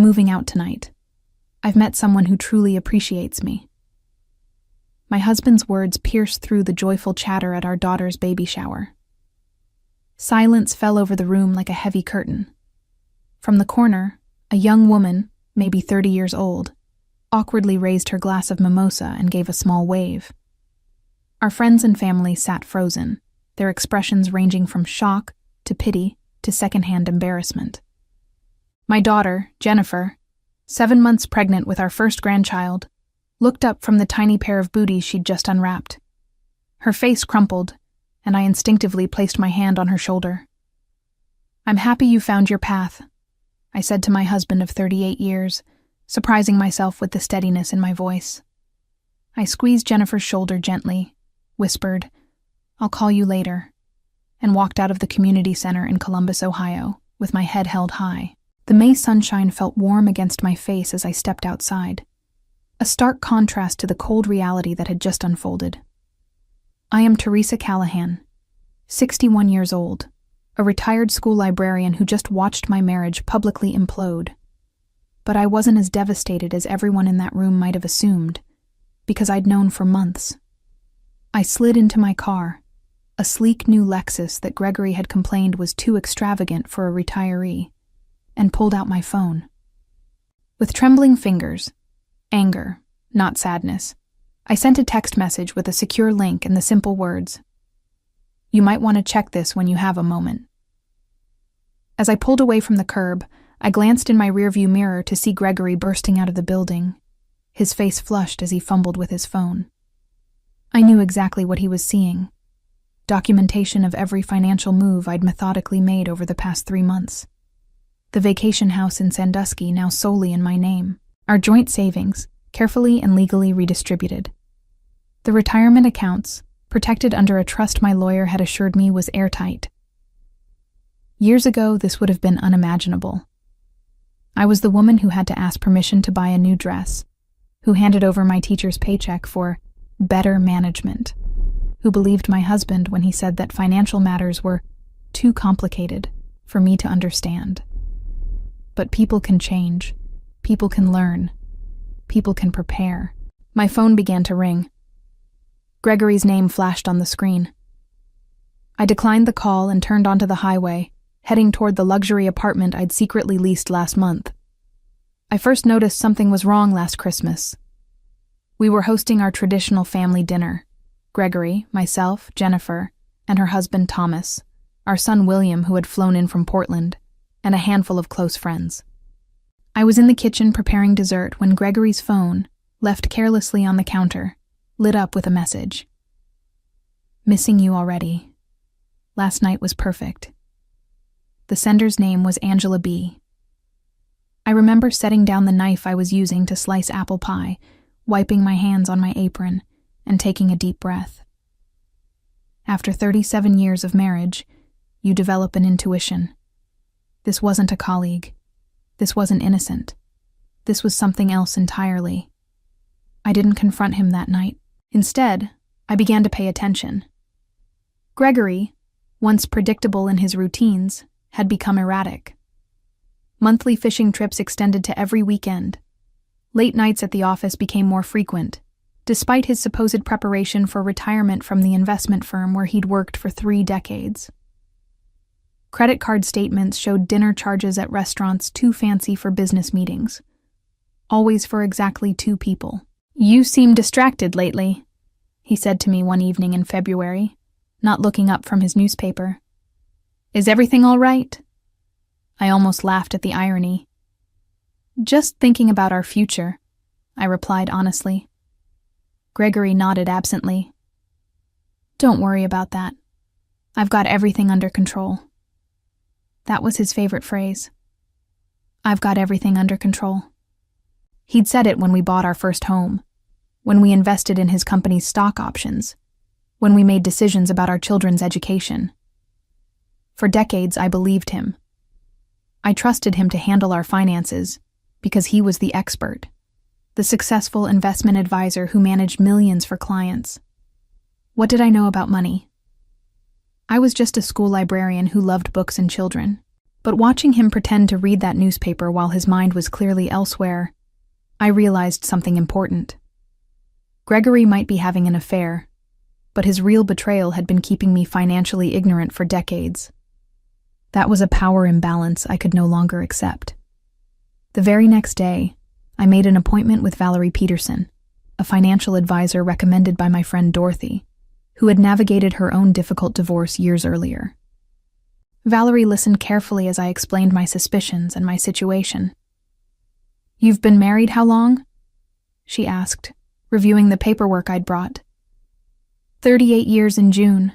moving out tonight. I've met someone who truly appreciates me." My husband's words pierced through the joyful chatter at our daughter's baby shower. Silence fell over the room like a heavy curtain. From the corner, a young woman, maybe 30 years old, awkwardly raised her glass of mimosa and gave a small wave. Our friends and family sat frozen, their expressions ranging from shock to pity to secondhand embarrassment. My daughter, Jennifer, 7 months pregnant with our first grandchild, looked up from the tiny pair of booties she'd just unwrapped. Her face crumpled, and I instinctively placed my hand on her shoulder. "I'm happy you found your path," I said to my husband of 38 years, surprising myself with the steadiness in my voice. I squeezed Jennifer's shoulder gently, whispered, "I'll call you later," and walked out of the community center in Columbus, Ohio, with my head held high. The May sunshine felt warm against my face as I stepped outside, a stark contrast to the cold reality that had just unfolded. I am Teresa Callahan, 61 years old, a retired school librarian who just watched my marriage publicly implode. But I wasn't as devastated as everyone in that room might have assumed, because I'd known for months. I slid into my car, a sleek new Lexus that Gregory had complained was too extravagant for a retiree, and pulled out my phone. With trembling fingers, anger, not sadness, I sent a text message with a secure link and the simple words, "You might want to check this when you have a moment." As I pulled away from the curb, I glanced in my rearview mirror to see Gregory bursting out of the building, his face flushed as he fumbled with his phone. I knew exactly what he was seeing. Documentation of every financial move I'd methodically made over the past 3 months. The vacation house in Sandusky now solely in my name. Our joint savings, carefully and legally redistributed. The retirement accounts, protected under a trust my lawyer had assured me was airtight. Years ago, this would have been unimaginable. I was the woman who had to ask permission to buy a new dress, who handed over my teacher's paycheck for better management, who believed my husband when he said that financial matters were too complicated for me to understand. But people can change. People can learn. People can prepare. My phone began to ring. Gregory's name flashed on the screen. I declined the call and turned onto the highway, heading toward the luxury apartment I'd secretly leased last month. I first noticed something was wrong last Christmas. We were hosting our traditional family dinner. Gregory, myself, Jennifer, and her husband Thomas, our son William, who had flown in from Portland, and a handful of close friends. I was in the kitchen preparing dessert when Gregory's phone, left carelessly on the counter, lit up with a message. "Missing you already. Last night was perfect." The sender's name was Angela B. I remember setting down the knife I was using to slice apple pie, wiping my hands on my apron, and taking a deep breath. After 37 years of marriage, you develop an intuition. This wasn't a colleague. This wasn't innocent. This was something else entirely. I didn't confront him that night. Instead, I began to pay attention. Gregory, once predictable in his routines, had become erratic. Monthly fishing trips extended to every weekend. Late nights at the office became more frequent, despite his supposed preparation for retirement from the investment firm where he'd worked for 3 decades. Credit card statements showed dinner charges at restaurants too fancy for business meetings, always for exactly 2 people. "You seem distracted lately," he said to me one evening in February, not looking up from his newspaper. "Is everything all right?" I almost laughed at the irony. "Just thinking about our future," I replied honestly. Gregory nodded absently. "Don't worry about that. I've got everything under control." That was his favorite phrase. "I've got everything under control." He'd said it when we bought our first home, when we invested in his company's stock options, when we made decisions about our children's education. For decades, I believed him. I trusted him to handle our finances because he was the expert, the successful investment advisor who managed millions for clients. What did I know about money? I was just a school librarian who loved books and children. But watching him pretend to read that newspaper while his mind was clearly elsewhere, I realized something important. Gregory might be having an affair, but his real betrayal had been keeping me financially ignorant for decades. That was a power imbalance I could no longer accept. The very next day, I made an appointment with Valerie Peterson, a financial advisor recommended by my friend Dorothy, who had navigated her own difficult divorce years earlier. Valerie listened carefully as I explained my suspicions and my situation. "You've been married how long?" she asked, reviewing the paperwork I'd brought. 38 years in June.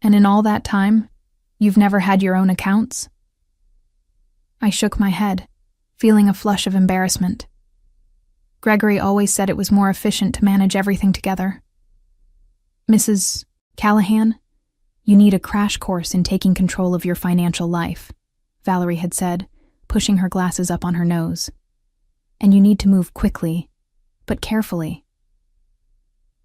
"And in all that time, you've never had your own accounts?" I shook my head, feeling a flush of embarrassment. Gregory always said it was more efficient to manage everything together. "Mrs. Callahan, you need a crash course in taking control of your financial life," Valerie had said, pushing her glasses up on her nose. "And you need to move quickly, but carefully."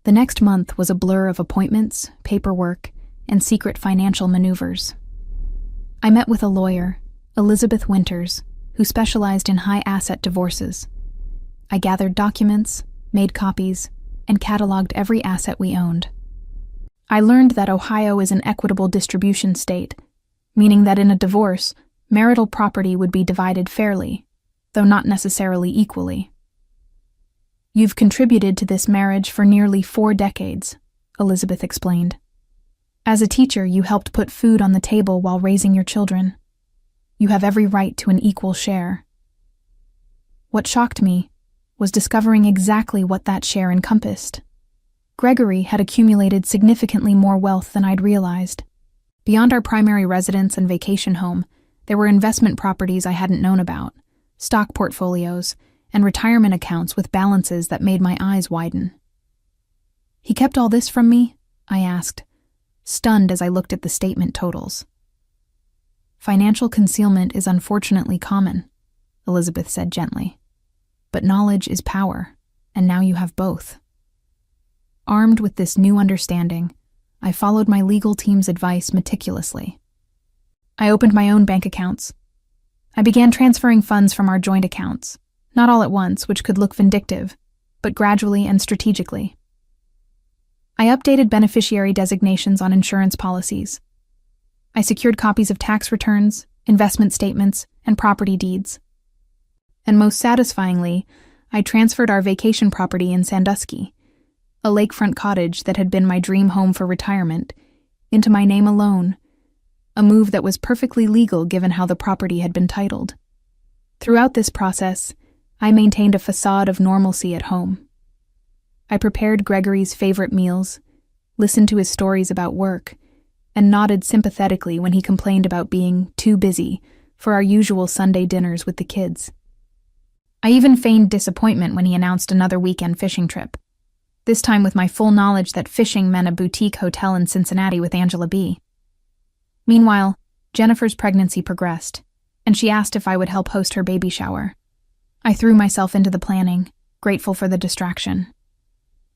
The next month was a blur of appointments, paperwork, and secret financial maneuvers. I met with a lawyer, Elizabeth Winters, who specialized in high-asset divorces. I gathered documents, made copies, and cataloged every asset we owned. I learned that Ohio is an equitable distribution state, meaning that in a divorce, marital property would be divided fairly, though not necessarily equally. "You've contributed to this marriage for nearly 4 decades, Elizabeth explained. "As a teacher, you helped put food on the table while raising your children. You have every right to an equal share." What shocked me was discovering exactly what that share encompassed. Gregory had accumulated significantly more wealth than I'd realized. Beyond our primary residence and vacation home, there were investment properties I hadn't known about, stock portfolios, and retirement accounts with balances that made my eyes widen. "He kept all this from me?" I asked, stunned as I looked at the statement totals. "Financial concealment is unfortunately common," Elizabeth said gently. "But knowledge is power, and now you have both." Armed with this new understanding, I followed my legal team's advice meticulously. I opened my own bank accounts. I began transferring funds from our joint accounts, not all at once, which could look vindictive, but gradually and strategically. I updated beneficiary designations on insurance policies. I secured copies of tax returns, investment statements, and property deeds. And most satisfyingly, I transferred our vacation property in Sandusky, a lakefront cottage that had been my dream home for retirement, into my name alone, a move that was perfectly legal given how the property had been titled. Throughout this process, I maintained a facade of normalcy at home. I prepared Gregory's favorite meals, listened to his stories about work, and nodded sympathetically when he complained about being too busy for our usual Sunday dinners with the kids. I even feigned disappointment when he announced another weekend fishing trip, this time with my full knowledge that fishing meant a boutique hotel in Cincinnati with Angela B. Meanwhile, Jennifer's pregnancy progressed, and she asked if I would help host her baby shower. I threw myself into the planning, grateful for the distraction.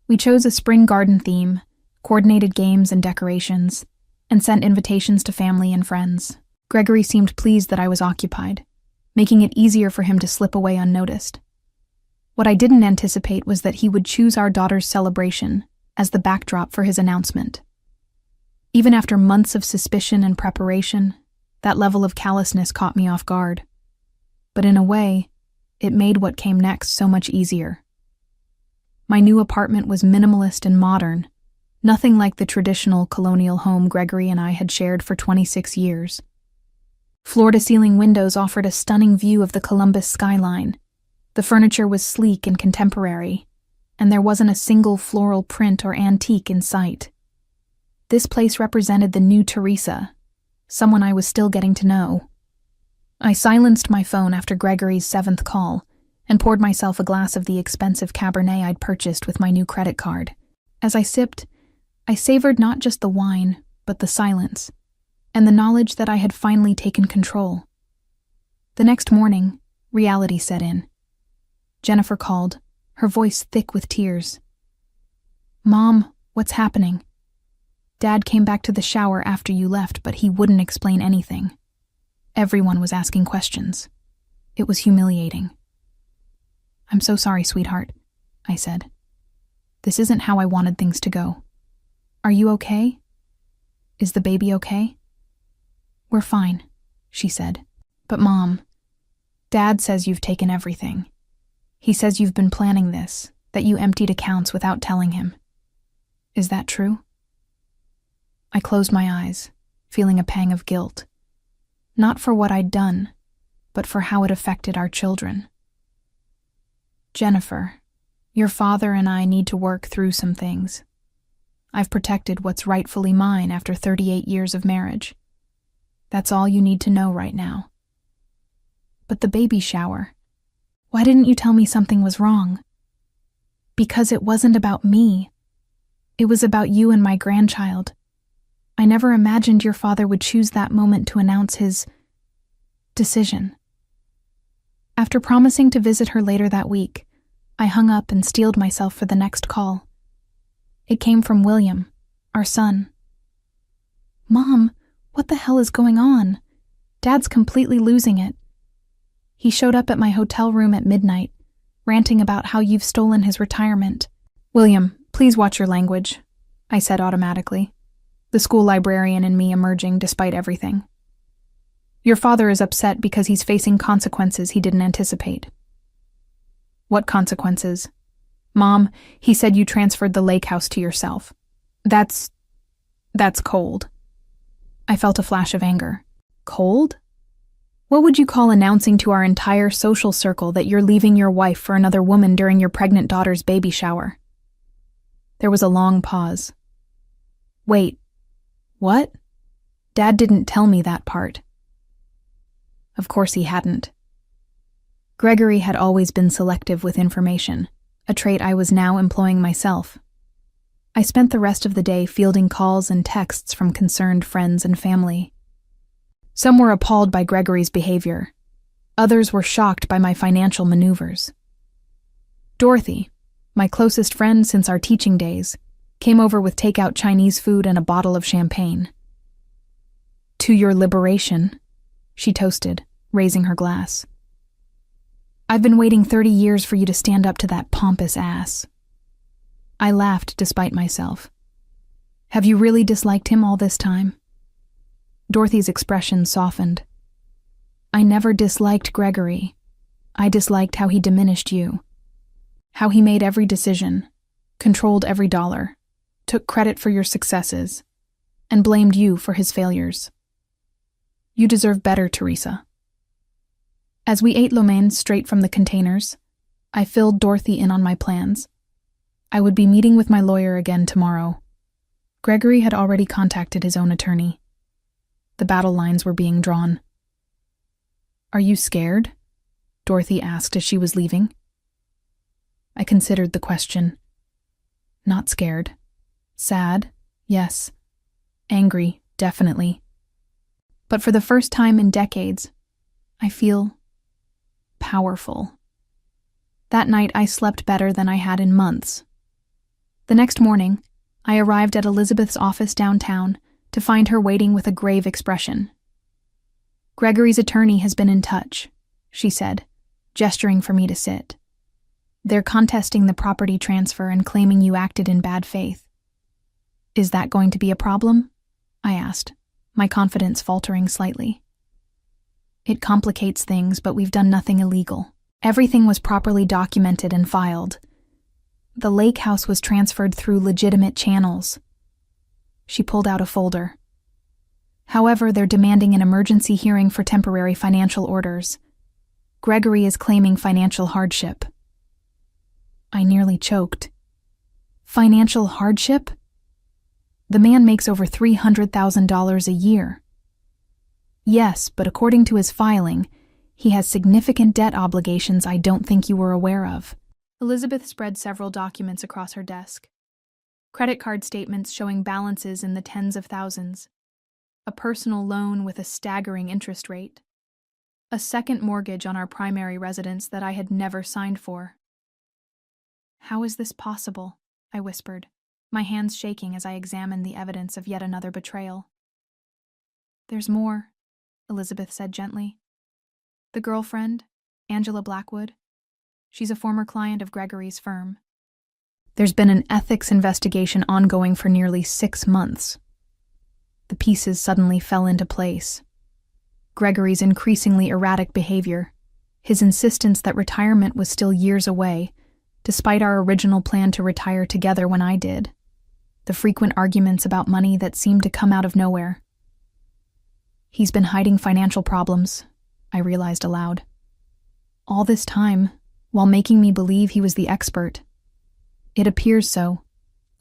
We chose a spring garden theme, coordinated games and decorations, and sent invitations to family and friends. Gregory seemed pleased that I was occupied, making it easier for him to slip away unnoticed. What I didn't anticipate was that he would choose our daughter's celebration as the backdrop for his announcement. Even after months of suspicion and preparation, that level of callousness caught me off guard. But in a way, it made what came next so much easier. My new apartment was minimalist and modern, nothing like the traditional colonial home Gregory and I had shared for 26 years. Floor-to-ceiling windows offered a stunning view of the Columbus skyline. The furniture was sleek and contemporary, and there wasn't a single floral print or antique in sight. This place represented the new Teresa, someone I was still getting to know. I silenced my phone after Gregory's 7th call and poured myself a glass of the expensive Cabernet I'd purchased with my new credit card. As I sipped, I savored not just the wine, but the silence, and the knowledge that I had finally taken control. The next morning, reality set in. Jennifer called, her voice thick with tears. "Mom, what's happening? Dad came back to the shower after you left, but he wouldn't explain anything. Everyone was asking questions. It was humiliating. "I'm so sorry, sweetheart," I said. "This isn't how I wanted things to go. Are you okay? Is the baby okay?" "We're fine," she said. "But Mom, Dad says you've taken everything. He says you've been planning this, that you emptied accounts without telling him. Is that true?" I closed my eyes, feeling a pang of guilt. Not for what I'd done, but for how it affected our children. "Jennifer, your father and I need to work through some things. I've protected what's rightfully mine after 38 years of marriage. That's all you need to know right now." "But the baby shower. Why didn't you tell me something was wrong?" "Because it wasn't about me. It was about you and my grandchild. I never imagined your father would choose that moment to announce his decision." After promising to visit her later that week, I hung up and steeled myself for the next call. It came from William, our son. "Mom, what the hell is going on? Dad's completely losing it. He showed up at my hotel room at midnight, ranting about how you've stolen his retirement." "William, please watch your language," I said automatically, the school librarian in me emerging despite everything. "Your father is upset because he's facing consequences he didn't anticipate." "What consequences?" "Mom, he said you transferred the lake house to yourself. That's cold." I felt a flash of anger. Cold? What would you call announcing to our entire social circle that you're leaving your wife for another woman during your pregnant daughter's baby shower? There was a long pause. "Wait, what? Dad didn't tell me that part." Of course he hadn't. Gregory had always been selective with information, a trait I was now employing myself. I spent the rest of the day fielding calls and texts from concerned friends and family. Some were appalled by Gregory's behavior. Others were shocked by my financial maneuvers. Dorothy, my closest friend since our teaching days, came over with takeout Chinese food and a bottle of champagne. "To your liberation," she toasted, raising her glass. "I've been waiting 30 years for you to stand up to that pompous ass." I laughed despite myself. "Have you really disliked him all this time?" Dorothy's expression softened. "I never disliked Gregory. I disliked how he diminished you. How he made every decision, controlled every dollar, took credit for your successes, and blamed you for his failures. You deserve better, Teresa." As we ate lo mein straight from the containers, I filled Dorothy in on my plans. I would be meeting with my lawyer again tomorrow. Gregory had already contacted his own attorney. The battle lines were being drawn. "Are you scared?" Dorothy asked as she was leaving. I considered the question. Not scared. Sad, yes. Angry, definitely. But for the first time in decades, I feel powerful. That night I slept better than I had in months. The next morning, I arrived at Elizabeth's office downtown to find her waiting with a grave expression. "Gregory's attorney has been in touch," she said, gesturing for me to sit. "They're contesting the property transfer and claiming you acted in bad faith." "Is that going to be a problem?" I asked, my confidence faltering slightly. "It complicates things, but we've done nothing illegal. Everything was properly documented and filed. The lake house was transferred through legitimate channels." She pulled out a folder. "However, they're demanding an emergency hearing for temporary financial orders. Gregory is claiming financial hardship." I nearly choked. Financial hardship? The man makes over $300,000 a year. Yes, but according to his filing, he has significant debt obligations I don't think you were aware of. Elizabeth spread several documents across her desk. Credit card statements showing balances in the tens of thousands. A personal loan with a staggering interest rate. A second mortgage on our primary residence that I had never signed for. "How is this possible?" I whispered, my hands shaking as I examined the evidence of yet another betrayal. "There's more," Elizabeth said gently. The girlfriend, Angela Blackwood. She's a former client of Gregory's firm. There's been an ethics investigation ongoing for nearly 6 months. The pieces suddenly fell into place. Gregory's increasingly erratic behavior, his insistence that retirement was still years away, despite our original plan to retire together when I did, the frequent arguments about money that seemed to come out of nowhere. He's been hiding financial problems, I realized aloud. All this time, while making me believe he was the expert. It appears so,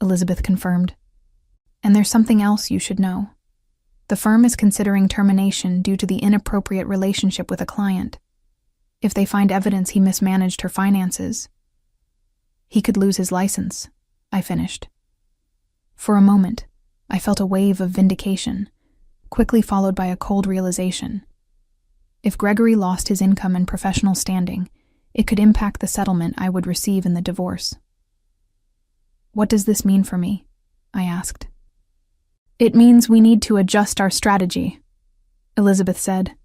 Elizabeth confirmed. And there's something else you should know. The firm is considering termination due to the inappropriate relationship with a client. If they find evidence he mismanaged her finances, he could lose his license, I finished. For a moment, I felt a wave of vindication, quickly followed by a cold realization. If Gregory lost his income and professional standing, it could impact the settlement I would receive in the divorce. What does this mean for me? I asked. It means we need to adjust our strategy, Elizabeth said.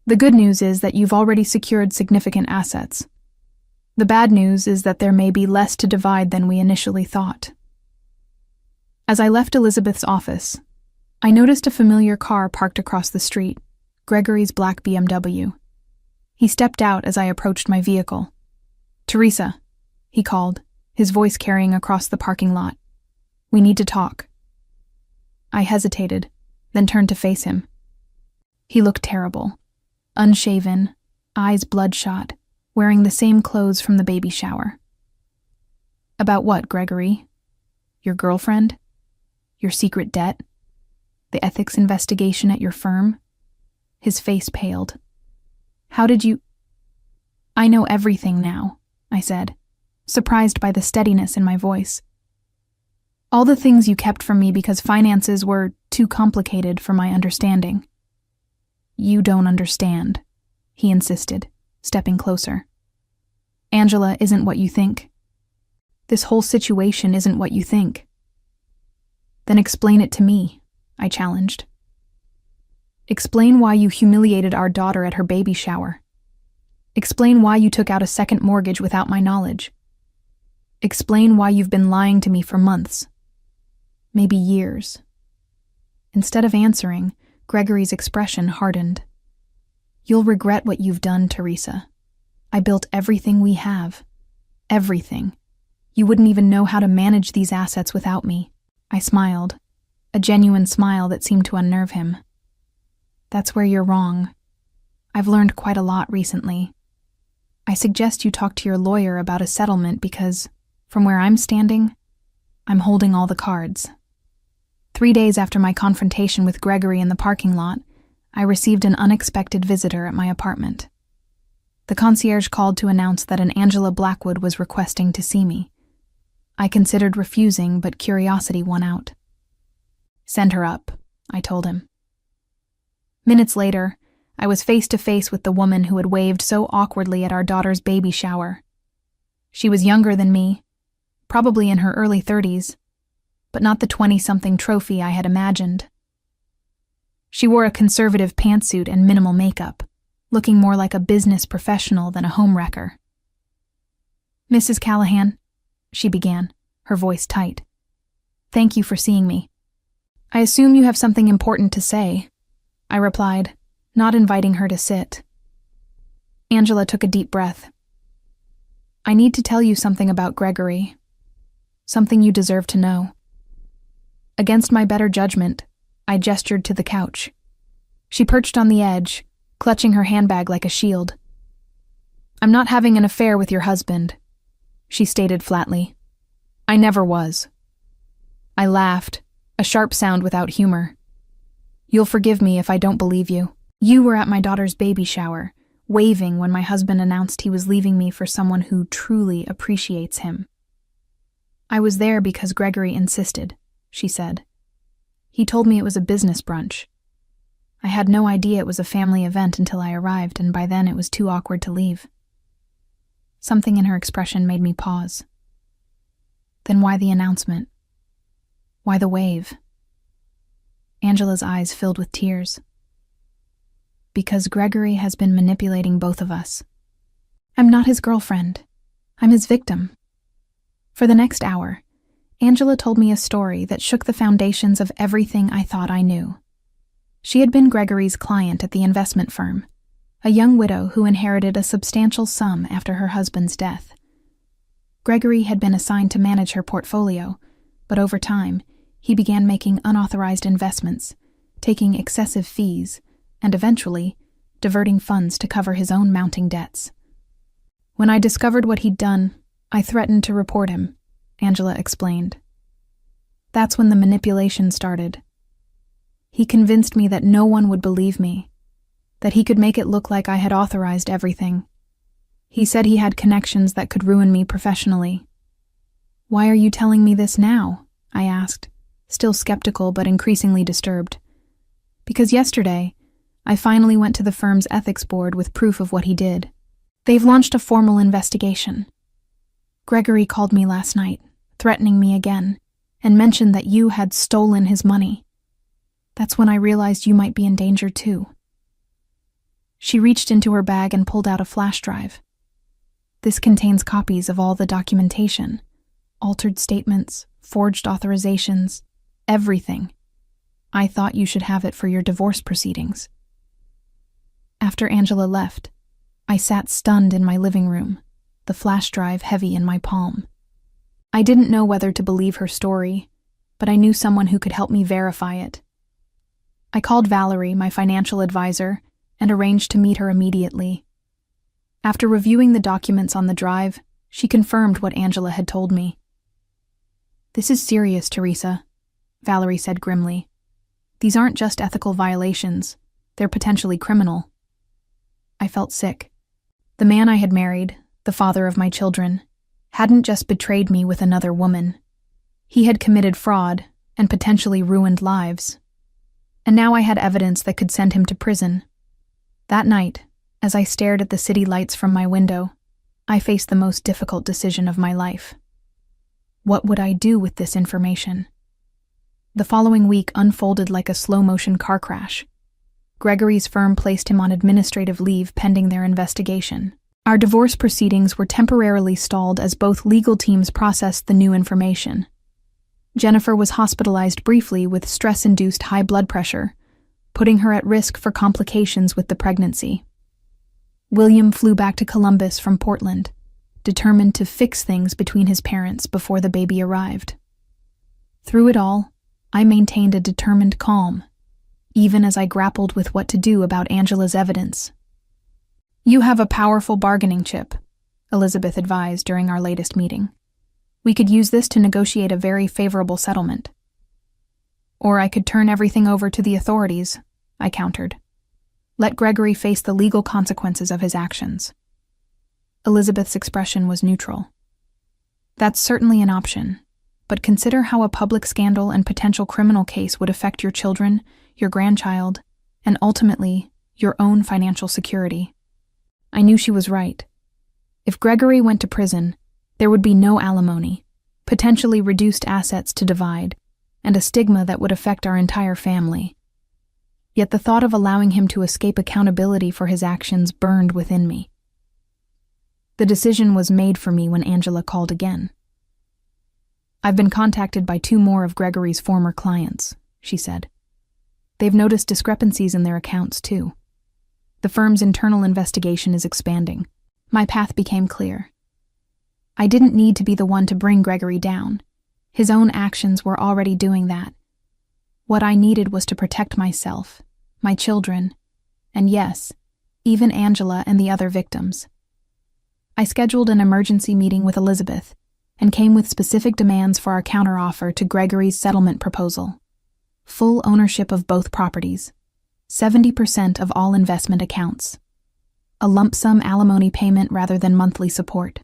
The good news is that you've already secured significant assets. The bad news is that there may be less to divide than we initially thought. As I left Elizabeth's office, I noticed a familiar car parked across the street, Gregory's black BMW. He stepped out as I approached my vehicle. Teresa, he called, his voice carrying across the parking lot. We need to talk. I hesitated, then turned to face him. He looked terrible. Unshaven, eyes bloodshot, wearing the same clothes from the baby shower. About what, Gregory? Your girlfriend? Your secret debt? The ethics investigation at your firm? His face paled. How did you... I know everything now, I said, surprised by the steadiness in my voice. All the things you kept from me because finances were too complicated for my understanding. You don't understand, he insisted, stepping closer. Angela isn't what you think. This whole situation isn't what you think. Then explain it to me, I challenged. Explain why you humiliated our daughter at her baby shower. Explain why you took out a second mortgage without my knowledge. Explain why you've been lying to me for months. Maybe years. Instead of answering, Gregory's expression hardened. You'll regret what you've done, Teresa. I built everything we have. Everything. You wouldn't even know how to manage these assets without me. I smiled, a genuine smile that seemed to unnerve him. That's where you're wrong. I've learned quite a lot recently. I suggest you talk to your lawyer about a settlement because, from where I'm standing, I'm holding all the cards. 3 days after my confrontation with Gregory in the parking lot, I received an unexpected visitor at my apartment. The concierge called to announce that an Angela Blackwood was requesting to see me. I considered refusing, but curiosity won out. Send her up, I told him. Minutes later, I was face to face with the woman who had waved so awkwardly at our daughter's baby shower. She was younger than me, probably in her early 30s, but not the 20-something trophy I had imagined. She wore a conservative pantsuit and minimal makeup, looking more like a business professional than a homewrecker. Mrs. Callahan, she began, her voice tight. Thank you for seeing me. I assume you have something important to say, I replied, not inviting her to sit. Angela took a deep breath. I need to tell you something about Gregory. Something you deserve to know. Against my better judgment, I gestured to the couch. She perched on the edge, clutching her handbag like a shield. I'm not having an affair with your husband, she stated flatly. I never was. I laughed, a sharp sound without humor. You'll forgive me if I don't believe you. You were at my daughter's baby shower, waving when my husband announced he was leaving me for someone who truly appreciates him. I was there because Gregory insisted, she said. He told me it was a business brunch. I had no idea it was a family event until I arrived, and by then it was too awkward to leave. Something in her expression made me pause. Then why the announcement? Why the wave? Angela's eyes filled with tears. because Gregory has been manipulating both of us. I'm not his girlfriend. I'm his victim. For the next hour, Angela told me a story that shook the foundations of everything I thought I knew. She had been Gregory's client at the investment firm, a young widow who inherited a substantial sum after her husband's death. Gregory had been assigned to manage her portfolio, but over time, he began making unauthorized investments, taking excessive fees, and eventually, diverting funds to cover his own mounting debts. When I discovered what he'd done, I threatened to report him, Angela explained. That's when the manipulation started. He convinced me that no one would believe me, that he could make it look like I had authorized everything. He said he had connections that could ruin me professionally. Why are you telling me this now? I asked, still skeptical but increasingly disturbed. Because yesterday, I finally went to the firm's ethics board with proof of what he did. They've launched a formal investigation. Gregory called me last night, threatening me again, and mentioned that you had stolen his money. That's when I realized you might be in danger too. She reached into her bag and pulled out a flash drive. This contains copies of all the documentation, altered statements, forged authorizations, everything. I thought you should have it for your divorce proceedings. After Angela left, I sat stunned in my living room, the flash drive heavy in my palm. I didn't know whether to believe her story, but I knew someone who could help me verify it. I called Valerie, my financial advisor, and arranged to meet her immediately. After reviewing the documents on the drive, she confirmed what Angela had told me. This is serious, Teresa, Valerie said grimly. These aren't just ethical violations, they're potentially criminal. I felt sick. The man I had married, the father of my children, hadn't just betrayed me with another woman. He had committed fraud and potentially ruined lives. And now I had evidence that could send him to prison. That night, as I stared at the city lights from my window, I faced the most difficult decision of my life. What would I do with this information? The following week unfolded like a slow-motion car crash. Gregory's firm placed him on administrative leave pending their investigation. Our divorce proceedings were temporarily stalled as both legal teams processed the new information. Jennifer was hospitalized briefly with stress-induced high blood pressure, putting her at risk for complications with the pregnancy. William flew back to Columbus from Portland, determined to fix things between his parents before the baby arrived. Through it all, I maintained a determined calm, even as I grappled with what to do about Angela's evidence. You have a powerful bargaining chip, Elizabeth advised during our latest meeting. We could use this to negotiate a very favorable settlement. Or I could turn everything over to the authorities, I countered. Let Gregory face the legal consequences of his actions. Elizabeth's expression was neutral. That's certainly an option, but consider how a public scandal and potential criminal case would affect your children, your grandchild, and ultimately, your own financial security. I knew she was right. If Gregory went to prison, there would be no alimony, potentially reduced assets to divide, and a stigma that would affect our entire family. Yet the thought of allowing him to escape accountability for his actions burned within me. The decision was made for me when Angela called again. I've been contacted by 2 more of Gregory's former clients, she said. They've noticed discrepancies in their accounts, too. The firm's internal investigation is expanding. My path became clear. I didn't need to be the one to bring Gregory down. His own actions were already doing that. What I needed was to protect myself, my children, and yes, even Angela and the other victims. I scheduled an emergency meeting with Elizabeth and came with specific demands for our counteroffer to Gregory's settlement proposal. Full ownership of both properties, 70% of all investment accounts, a lump sum alimony payment rather than monthly support,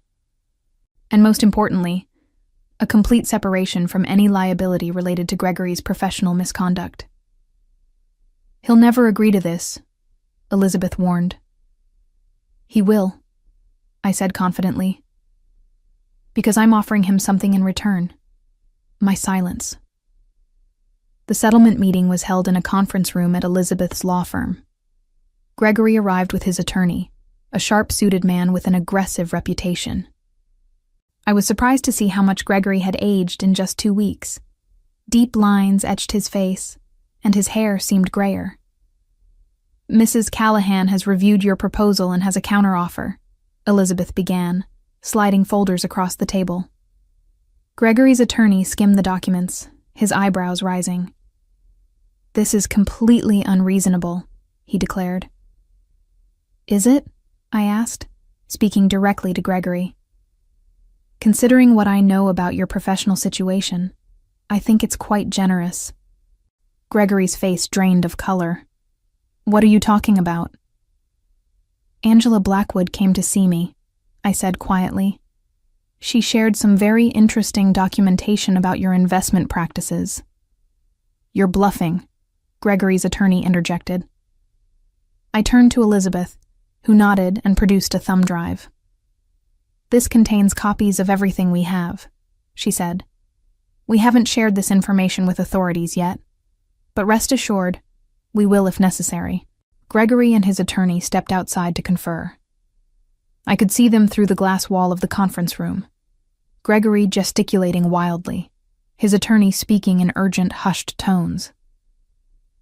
and most importantly, a complete separation from any liability related to Gregory's professional misconduct. He'll never agree to this, Elizabeth warned. He will, I said confidently, because I'm offering him something in return, my silence. The settlement meeting was held in a conference room at Elizabeth's law firm. Gregory arrived with his attorney, a sharp-suited man with an aggressive reputation. I was surprised to see how much Gregory had aged in just 2 weeks. Deep lines etched his face, and his hair seemed grayer. "Mrs. Callahan has reviewed your proposal and has a counteroffer," Elizabeth began, sliding folders across the table. Gregory's attorney skimmed the documents, his eyebrows rising. "This is completely unreasonable," he declared. "Is it?" I asked, speaking directly to Gregory. "Considering what I know about your professional situation, I think it's quite generous." Gregory's face drained of color. "What are you talking about?" "Angela Blackwood came to see me," I said quietly. "She shared some very interesting documentation about your investment practices." "You're bluffing," Gregory's attorney interjected. I turned to Elizabeth, who nodded and produced a thumb drive. "This contains copies of everything we have," she said. "We haven't shared this information with authorities yet, but rest assured, we will if necessary." Gregory and his attorney stepped outside to confer. I could see them through the glass wall of the conference room. Gregory gesticulating wildly, his attorney speaking in urgent, hushed tones.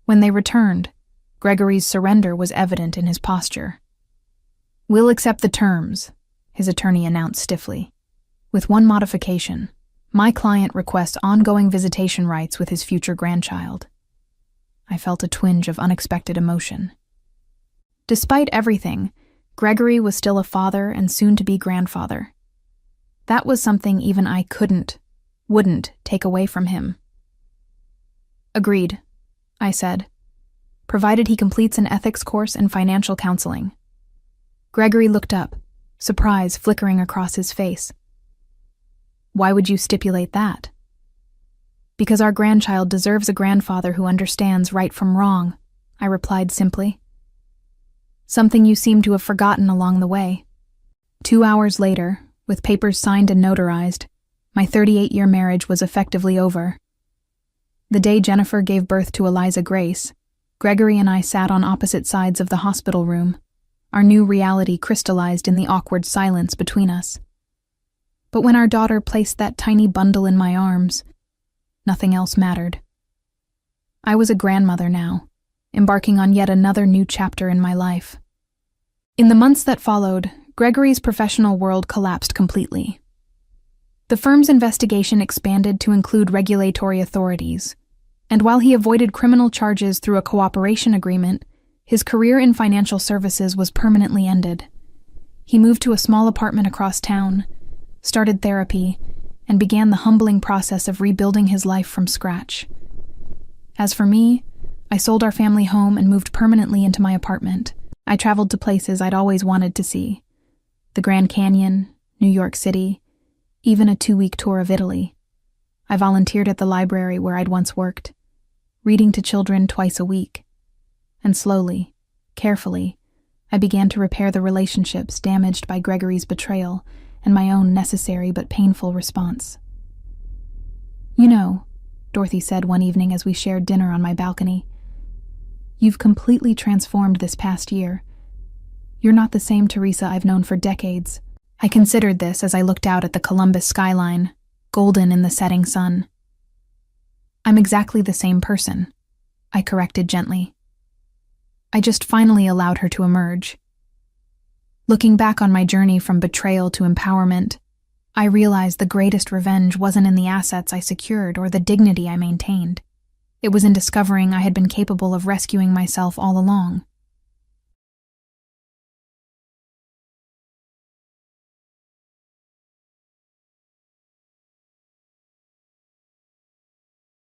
When they returned, Gregory's surrender was evident in his posture. "We'll accept the terms," his attorney announced stiffly, "with one modification. My client requests ongoing visitation rights with his future grandchild." I felt a twinge of unexpected emotion. Despite everything, Gregory was still a father and soon-to-be grandfather. That was something even I wouldn't take away from him. "Agreed," I said, "provided he completes an ethics course and financial counseling." Gregory looked up, surprise flickering across his face. "Why would you stipulate that?" "Because our grandchild deserves a grandfather who understands right from wrong," I replied simply. "Something you seem to have forgotten along the way." 2 hours later, with papers signed and notarized, my 38-year marriage was effectively over. The day Jennifer gave birth to Eliza Grace, Gregory and I sat on opposite sides of the hospital room, our new reality crystallized in the awkward silence between us. But when our daughter placed that tiny bundle in my arms, nothing else mattered. I was a grandmother now, embarking on yet another new chapter in my life. In the months that followed, Gregory's professional world collapsed completely. The firm's investigation expanded to include regulatory authorities, and while he avoided criminal charges through a cooperation agreement, his career in financial services was permanently ended. He moved to a small apartment across town, started therapy, and began the humbling process of rebuilding his life from scratch. As for me, I sold our family home and moved permanently into my apartment. I traveled to places I'd always wanted to see: the Grand Canyon, New York City, even a 2-week tour of Italy. I volunteered at the library where I'd once worked, reading to children twice a week. And slowly, carefully, I began to repair the relationships damaged by Gregory's betrayal and my own necessary but painful response. "You know," Dorothy said one evening as we shared dinner on my balcony, "you've completely transformed this past year. You're not the same Teresa I've known for decades." I considered this as I looked out at the Columbus skyline, golden in the setting sun. "I'm exactly the same person," I corrected gently. I just finally allowed her to emerge. Looking back on my journey from betrayal to empowerment, I realized the greatest revenge wasn't in the assets I secured or the dignity I maintained. It was in discovering I had been capable of rescuing myself all along.